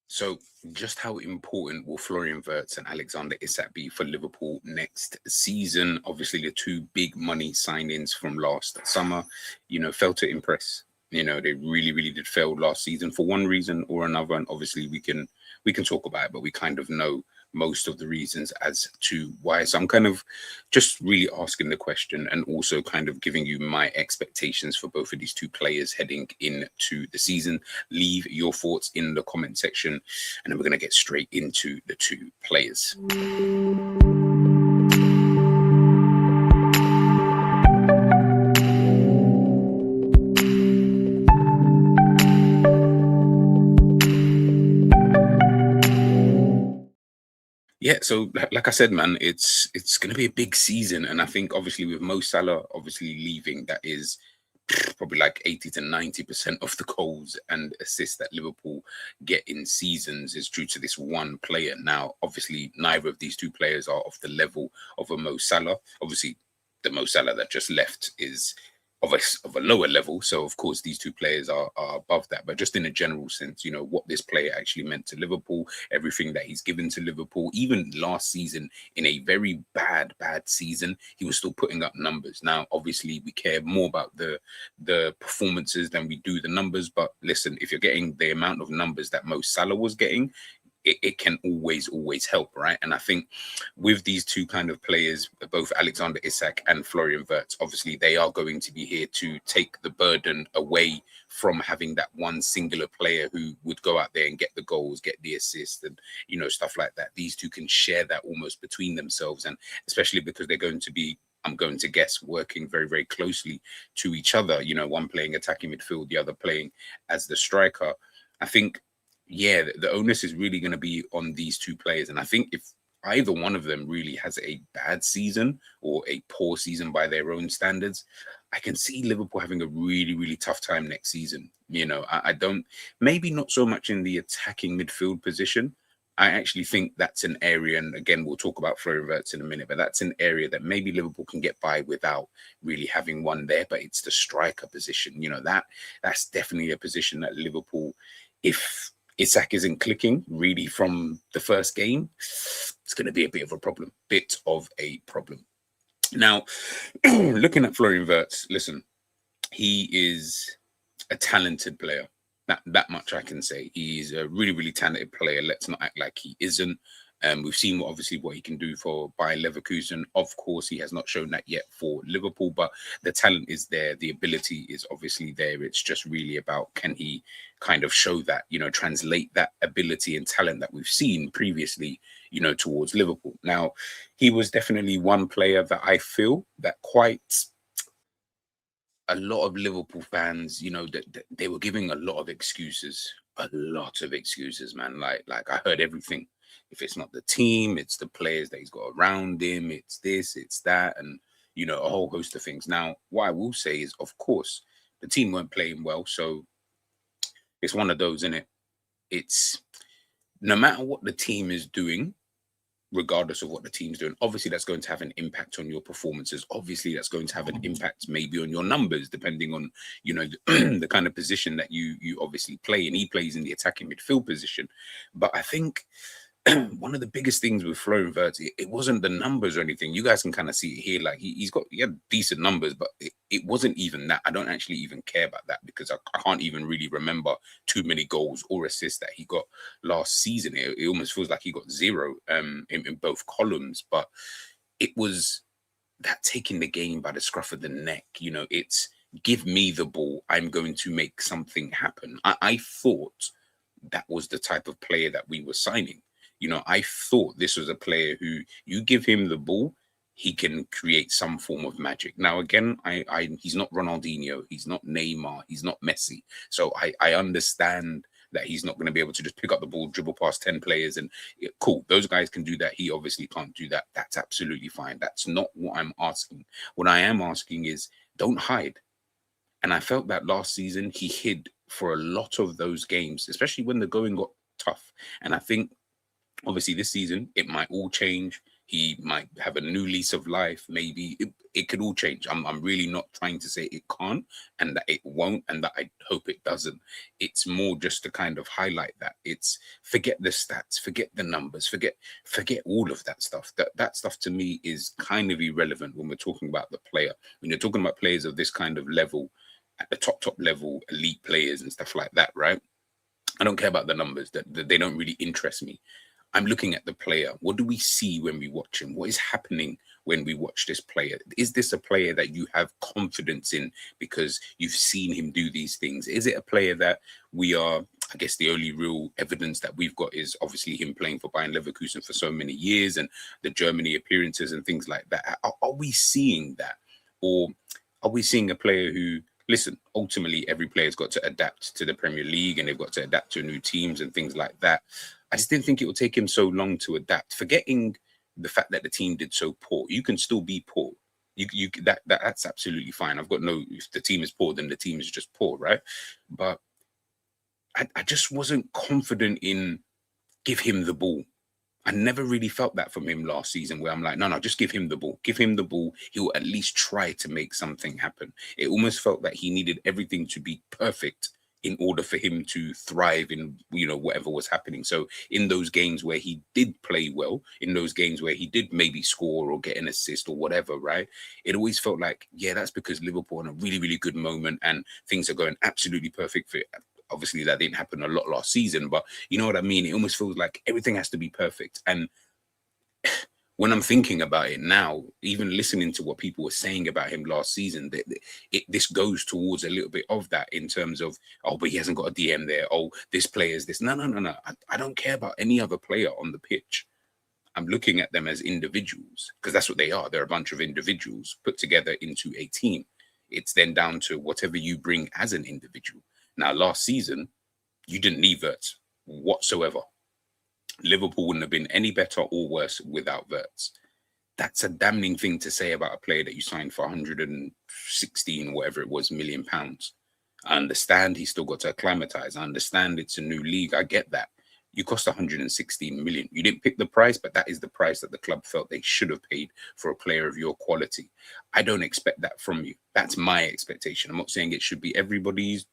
So, just how important will Florian Wirtz and Alexander Isak be for Liverpool next season? Obviously, the two big money signings from last summer, failed to impress. They really did fail last season for one reason or another, and obviously we can talk about it, but we kind of know most of the reasons as to why. So I'm kind of just really asking the question and also kind of giving you my expectations for both of these two players heading into the season. Leave your thoughts in the comment section, and then we're going to get straight into the two players. Yeah, so like I said, man, it's going to be a big season, and I think obviously with Mo Salah obviously leaving, that is probably like 80 to 90% of the goals and assists that Liverpool get in seasons is due to this one player. Now, obviously, neither of these two players are of the level of a Mo Salah. Obviously, the Mo Salah that just left is of a lower level. So, of course, these two players are above that. But just in a general sense, what this player actually meant to Liverpool, everything that he's given to Liverpool, even last season in a very bad season, he was still putting up numbers. Now, obviously, we care more about the performances than we do the numbers. But listen, if you're getting the amount of numbers that Mo Salah was getting, it can always help, right? And I think with these two kind of players, both Alexander Isak and Florian Wirtz, obviously they are going to be here to take the burden away from having that one singular player who would go out there and get the goals, get the assist, and stuff like that. These two can share that almost between themselves, and especially because they're going to be, I'm going to guess, working very closely to each other. One playing attacking midfield, the other playing as the striker. I think, yeah, the onus is really going to be on these two players. And I think if either one of them really has a bad season or a poor season by their own standards, I can see Liverpool having a really tough time next season. I don't, maybe not so much in the attacking midfield position. I actually think that's an area, and again, we'll talk about Florian Wirtz in a minute, but that's an area that maybe Liverpool can get by without really having one there. But it's the striker position. That's definitely a position that Liverpool, if Isak isn't clicking really from the first game, it's going to be a bit of a problem. Now, looking at Florian Wirtz, listen, he is a talented player. That much I can say. He's a really talented player. Let's not act like he isn't. We've seen obviously what he can do for Bayer Leverkusen. Of course, he has not shown that yet for Liverpool, but the talent is there. The ability is obviously there. It's just really about, can he kind of show that, translate that ability and talent that we've seen previously, towards Liverpool. Now, he was definitely one player that I feel that quite a lot of Liverpool fans, that they were giving a lot of excuses, man. Like I heard everything. If it's not the team, it's the players that he's got around him. It's this, it's that, and a whole host of things. Now, what I will say is, of course, the team weren't playing well, so it's one of those, innit? It's no matter what the team is doing, regardless of what the team's doing, obviously that's going to have an impact on your performances. Obviously that's going to have an impact maybe on your numbers, depending on the kind of position that you obviously play, and he plays in the attacking midfield position. But I think one of the biggest things with Florian Wirtz, it wasn't the numbers or anything. You guys can kind of see it here. Like he had decent numbers, but it wasn't even that. I don't actually even care about that, because I can't even really remember too many goals or assists that he got last season. It almost feels like he got zero in both columns. But it was that taking the game by the scruff of the neck. It's give me the ball. I'm going to make something happen. I thought that was the type of player that we were signing. I thought this was a player who, you give him the ball, he can create some form of magic. Now, again, he's not Ronaldinho, he's not Neymar, he's not Messi. So I understand that he's not going to be able to just pick up the ball, dribble past 10 players, and cool, those guys can do that. He obviously can't do that. That's absolutely fine. That's not what I'm asking. What I am asking is, don't hide. And I felt that last season he hid for a lot of those games, especially when the going got tough. And I think, obviously, this season, it might all change. He might have a new lease of life. Maybe it could all change. I'm really not trying to say it can't and that it won't and that I hope it doesn't. It's more just to kind of highlight that. It's forget the stats, forget the numbers, forget all of that stuff. That stuff to me is kind of irrelevant when we're talking about the player. When you're talking about players of this kind of level, at the top level, elite players and stuff like that, right? I don't care about the numbers. That they don't really interest me. I'm looking at the player. What do we see when we watch him? What is happening when we watch this player? Is this a player that you have confidence in because you've seen him do these things? Is it a player that we are, I guess the only real evidence that we've got is obviously him playing for Bayern Leverkusen for so many years and the Germany appearances and things like that. Are we seeing that? Or are we seeing a player who, listen, ultimately every player's got to adapt to the Premier League and they've got to adapt to new teams and things like that. I just didn't think it would take him so long to adapt. Forgetting the fact that the team did so poor, you can still be poor. That's absolutely fine. I've got no. If the team is poor, then the team is just poor, right? But I just wasn't confident in give him the ball. I never really felt that from him last season, where I'm like, no, just give him the ball. Give him the ball. He'll at least try to make something happen. It almost felt that he needed everything to be perfect in order for him to thrive in, whatever was happening. So in those games where he did play well, in those games where he did maybe score or get an assist or whatever, right? It always felt like, yeah, that's because Liverpool in a really, really good moment and things are going absolutely perfect for it. Obviously, that didn't happen a lot last season, but you know what I mean? It almost feels like everything has to be perfect. And when I'm thinking about it now, even listening to what people were saying about him last season, this goes towards a little bit of that in terms of, oh, but he hasn't got a DM there. Oh, this player is this. No. I don't care about any other player on the pitch. I'm looking at them as individuals because that's what they are. They're a bunch of individuals put together into a team. It's then down to whatever you bring as an individual. Now, last season, you didn't need Wirtz whatsoever. Liverpool wouldn't have been any better or worse without Wirtz. That's a damning thing to say about a player that you signed for 116, whatever it was, £1 million. I understand he's still got to acclimatise. I understand it's a new league. I get that. You cost 116 million. You didn't pick the price, but that is the price that the club felt they should have paid for a player of your quality. I don't expect that from you. That's my expectation. I'm not saying it should be everybody's.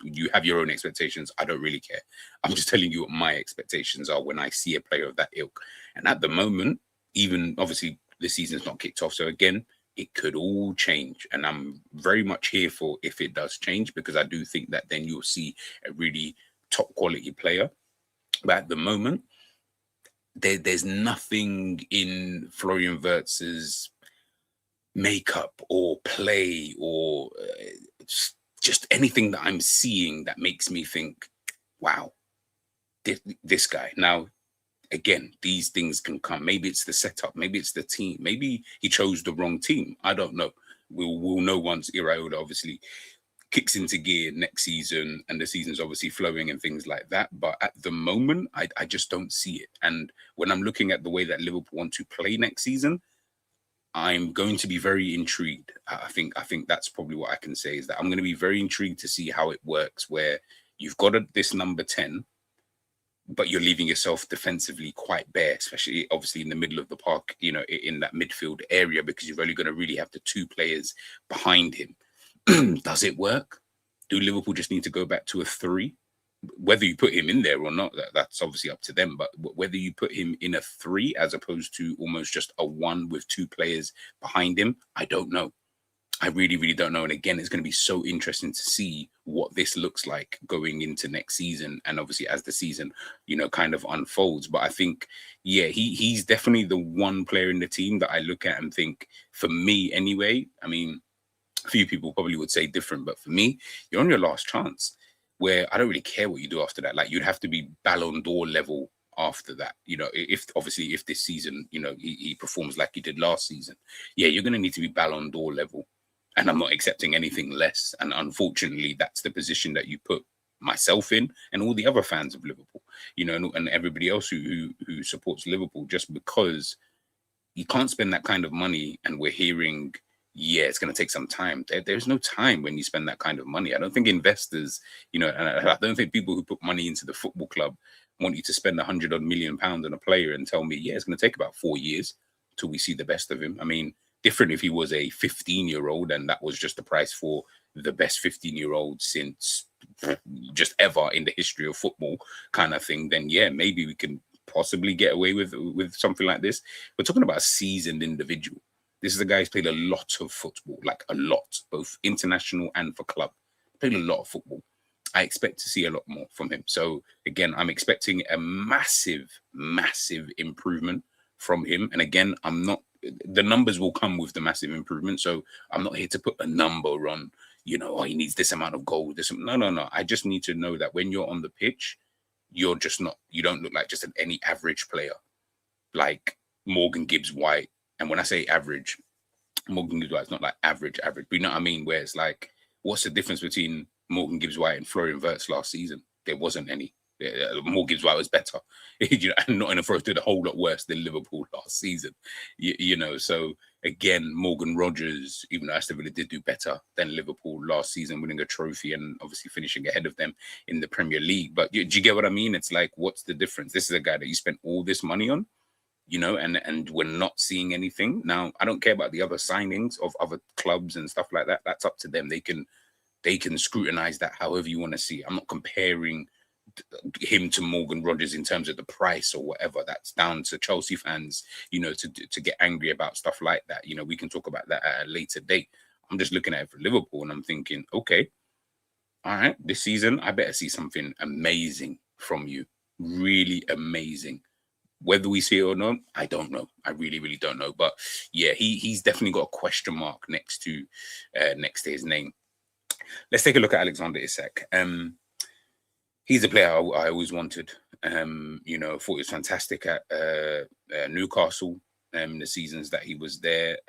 You have your own expectations. I don't really care. I'm just telling you what my expectations are when I see a player of that ilk. And at the moment, even obviously the season's not kicked off. So again, it could all change. And I'm very much here for if it does change, because I do think that then you'll see a really top quality player. But at the moment, there's nothing in Florian Wirtz's makeup or play or just anything that I'm seeing that makes me think, wow, this guy. Now, again, these things can come. Maybe it's the setup. Maybe it's the team. Maybe he chose the wrong team. I don't know. We'll know once Iraola obviously kicks into gear next season and the season's obviously flowing and things like that. But at the moment, I just don't see it. And when I'm looking at the way that Liverpool want to play next season, I'm going to be very intrigued. I think that's probably what I can say, is that I'm going to be very intrigued to see how it works, where you've got this number 10, but you're leaving yourself defensively quite bare, especially obviously in the middle of the park, in that midfield area, because you're only going to really have the two players behind him. Does it work? Do Liverpool just need to go back to a 3? Whether you put him in there or not, that's obviously up to them. But whether you put him in a 3 as opposed to almost just a 1 with 2 players behind him, I don't know. I really, really don't know. And again, it's going to be so interesting to see what this looks like going into next season. And obviously as the season, kind of unfolds. But I think, yeah, he's definitely the one player in the team that I look at and think, for me anyway, I mean, a few people probably would say different, but for me, you're on your last chance, where I don't really care what you do after that. Like, you'd have to be Ballon d'Or level after that. If this season, he performs like he did last season, yeah, you're going to need to be Ballon d'Or level. And I'm not accepting anything less. And unfortunately, that's the position that you put myself in and all the other fans of Liverpool, and everybody else who supports Liverpool, just because you can't spend that kind of money. And we're hearing, yeah, it's going to take some time. There's no time when you spend that kind of money. I don't think investors, and I don't think people who put money into the football club want you to spend £100 million on a player and tell me, yeah, it's going to take about 4 years. till we see the best of him. I mean, different if he was a 15-year-old and that was just the price for the best 15-year-old since just ever in the history of football kind of thing, then yeah, maybe we can possibly get away with something like this. We're talking about a seasoned individual. This is a guy who's played a lot of football, like a lot, both international and for club. Played a lot of football. I expect to see a lot more from him. So again, I'm expecting a massive, massive improvement from him. And again, the numbers will come with the massive improvement. So I'm not here to put a number on, oh, he needs this amount of goals. No. I just need to know that when you're on the pitch, you don't look like just any average player like Morgan Gibbs White. And when I say average, Morgan Gibbs White's not like average, but you know what I mean? Where it's like, what's the difference between Morgan Gibbs White and Florian Wirtz last season? There wasn't any. Morgan Gibbs White was better, and not in the first, did a whole lot worse than Liverpool last season. So again, Morgan Rogers, even though Aston Villa did do better than Liverpool last season, winning a trophy and obviously finishing ahead of them in the Premier League. But do you get what I mean? It's like, what's the difference? This is a guy that you spent all this money on, and we're not seeing anything. Now, I don't care about the other signings of other clubs and stuff like that. That's up to them. They can scrutinize that however you want to see. I'm not comparing him to Morgan Rogers in terms of the price or whatever. That's down to Chelsea fans, to get angry about stuff like that. We can talk about that at a later date. I'm just looking at it for Liverpool and I'm thinking, okay, all right, this season, I better see something amazing from you. Really amazing. Whether we see it or not, I don't know. I really, really don't know. But yeah, he's definitely got a question mark next to his name. Let's take a look at Alexander Isak. He's a player I always wanted. Thought he was fantastic at Newcastle. The seasons that he was there,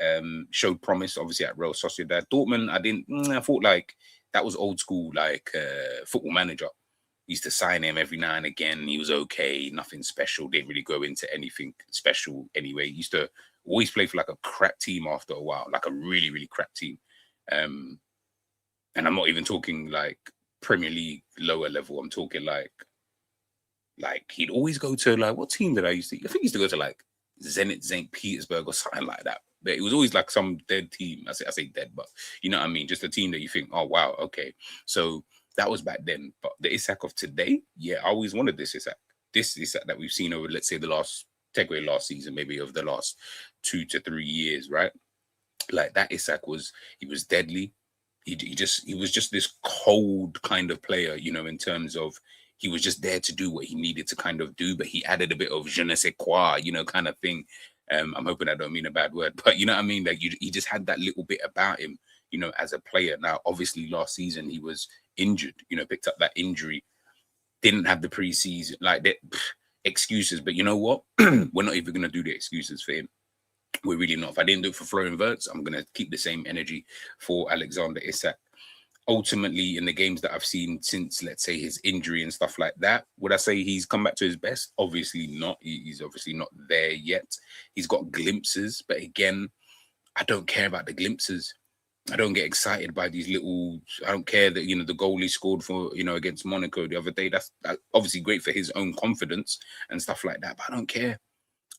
showed promise. Obviously at Real Sociedad, Dortmund. I thought like that was old school, like Football Manager. Used to sign him every now and again. He was okay, nothing special. Didn't really go into anything special anyway. He used to always play for like a crap team after a while, like a really, really crap team. And I'm not even talking like Premier League lower level. I'm talking like he'd always go to like, what team did I used to? I think he used to go to like Zenit St. Petersburg or something like that. But it was always like some dead team. I say dead, but you know what I mean? Just a team that you think, oh wow, okay. So that was back then. But the Isak of today, yeah, I always wanted this Isak. This Isak that we've seen over, let's say, take away last season, maybe of the last 2 to 3 years, right? Like that Isak was deadly. He was just this cold kind of player, in terms of he was just there to do what he needed to kind of do, but he added a bit of je ne sais quoi, kind of thing. I'm hoping I don't mean a bad word, but you know what I mean? Like he just had that little bit about him, as a player. Now, obviously last season he was injured, picked up that injury, didn't have the preseason, like that, excuses. But you know what? We're not even going to do the excuses for him. We're really not. If I didn't do it for Florian Wirtz, I'm going to keep the same energy for Alexander Isak. Ultimately, in the games that I've seen since, let's say, his injury and stuff like that, would I say he's come back to his best? Obviously not. He's obviously not there yet. He's got glimpses, but again, I don't care about the glimpses. I don't get excited by these little. I don't care that the goal he scored for against Monaco the other day. That's obviously great for his own confidence and stuff like that. But I don't care.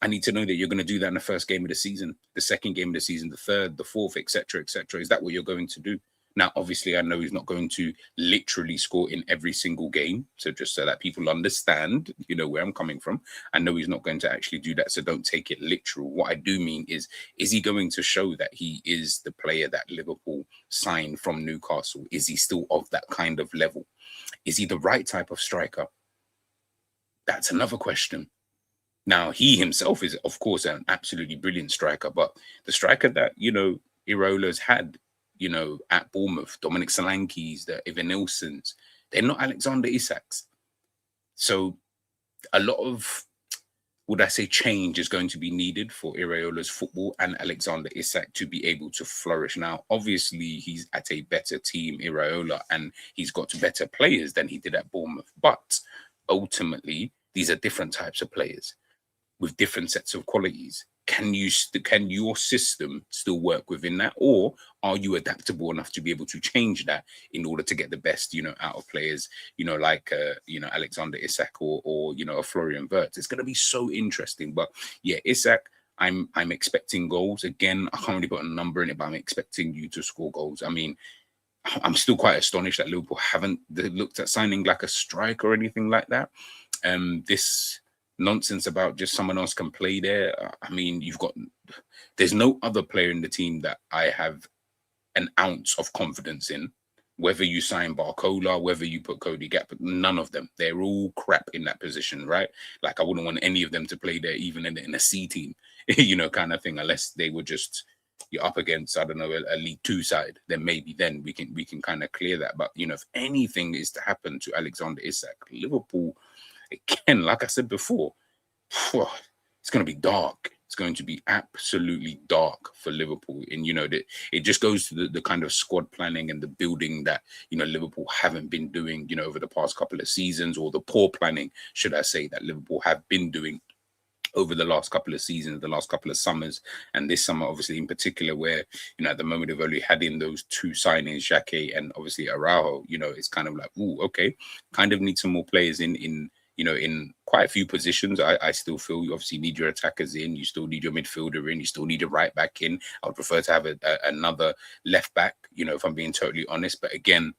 I need to know that you're going to do that in the first game of the season, the second game of the season, the third, the fourth, etc., etc. Is that what you're going to do? Now, obviously, I know he's not going to literally score in every single game. So just so that people understand, where I'm coming from. I know he's not going to actually do that. So don't take it literal. What I do mean is he going to show that he is the player that Liverpool signed from Newcastle? Is he still of that kind of level? Is he the right type of striker? That's another question. Now, he himself is, of course, an absolutely brilliant striker. But the striker that, Iraola's had, at Bournemouth, Dominic Solanke's, the Ivan Nilsson's, they're not Alexander Isak's. So a lot of, would I say, change is going to be needed for Iraola's football and Alexander Isak to be able to flourish. Now, obviously, he's at a better team, Iraola, and he's got better players than he did at Bournemouth. But ultimately, these are different types of players with different sets of qualities. Can your system still work within that, or are you adaptable enough to be able to change that in order to get the best, out of players, like Alexander Isak or a Florian Wirtz? It's going to be so interesting. But yeah, Isak, I'm expecting goals. Again, I can't really put a number in it, but I'm expecting you to score goals. I mean, I'm still quite astonished that Liverpool haven't looked at signing like a striker or anything like that. This nonsense about just someone else can play there. I mean, there's no other player in the team that I have an ounce of confidence in. Whether you sign Barcola, whether you put Cody Gap, none of them. They're all crap in that position, right? Like, I wouldn't want any of them to play there, even in a C team, kind of thing, unless they were just, you're up against, I don't know, a League Two side, then maybe then we can kind of clear that. But, if anything is to happen to Alexander Isak, Liverpool, again, like I said before, it's going to be dark. It's going to be absolutely dark for Liverpool. And, that it just goes to the kind of squad planning and the building that, Liverpool haven't been doing, over the past couple of seasons, or the poor planning, should I say, that Liverpool have been doing over the last couple of seasons, the last couple of summers, and this summer, obviously, in particular, where, at the moment they've only had in those two signings, Xhaka and obviously Araujo, it's kind of like, ooh, okay, kind of need some more players in quite a few positions. I still feel you obviously need your attackers in, you still need your midfielder in, you still need a right back in. I would prefer to have another left back, if I'm being totally honest. But again,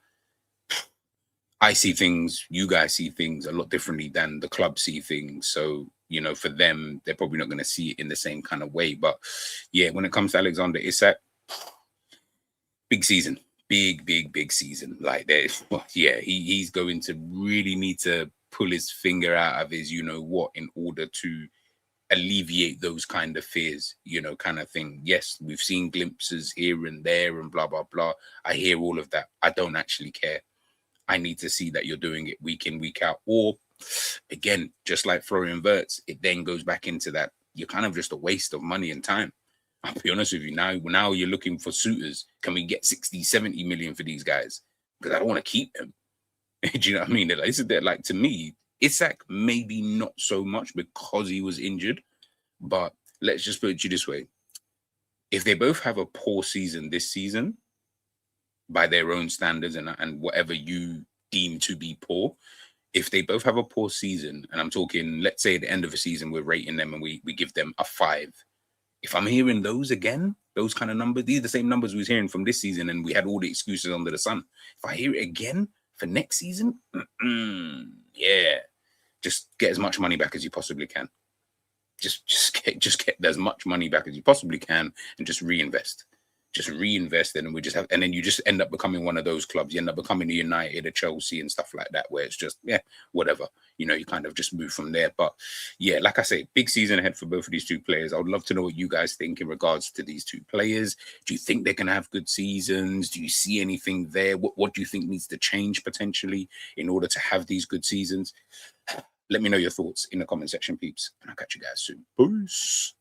I see things, you guys see things a lot differently than the club see things. So, for them, they're probably not going to see it in the same kind of way. But yeah, when it comes to Alexander Isak, big season. Big season. Like, he's going to really need to pull his finger out of his what in order to alleviate those kind of fears, kind of thing. Yes, we've seen glimpses here and there and blah, blah, blah. I hear all of that. I don't actually care. I need to see that you're doing it week in, week out. Or, again, just like Florian Wirtz, it then goes back into that you're kind of just a waste of money and time. I'll be honest with you. Now you're looking for suitors. Can we get 60, 70 million for these guys? Because I don't want to keep them. Do you know what I mean? Like, to me, Isak, maybe not so much because he was injured. But let's just put it to you this way. If they both have a poor season this season, by their own standards and whatever you deem to be poor, if they both have a poor season, and I'm talking, let's say at the end of the season, we're rating them and we give them a 5. If I'm hearing those again, those kind of numbers, these are the same numbers we was hearing from this season, and we had all the excuses under the sun. If I hear it again for next season, yeah, just get as much money back as you possibly can. Just get as much money back as you possibly can, and just reinvest. And then you just end up becoming one of those clubs. You end up becoming a United, a Chelsea, and stuff like that, where it's just, whatever. You kind of just move from there. But yeah, like I say, big season ahead for both of these two players. I would love to know what you guys think in regards to these two players. Do you think they're going to have good seasons? Do you see anything there? What do you think needs to change potentially in order to have these good seasons? Let me know your thoughts in the comment section, peeps. And I'll catch you guys soon. Peace.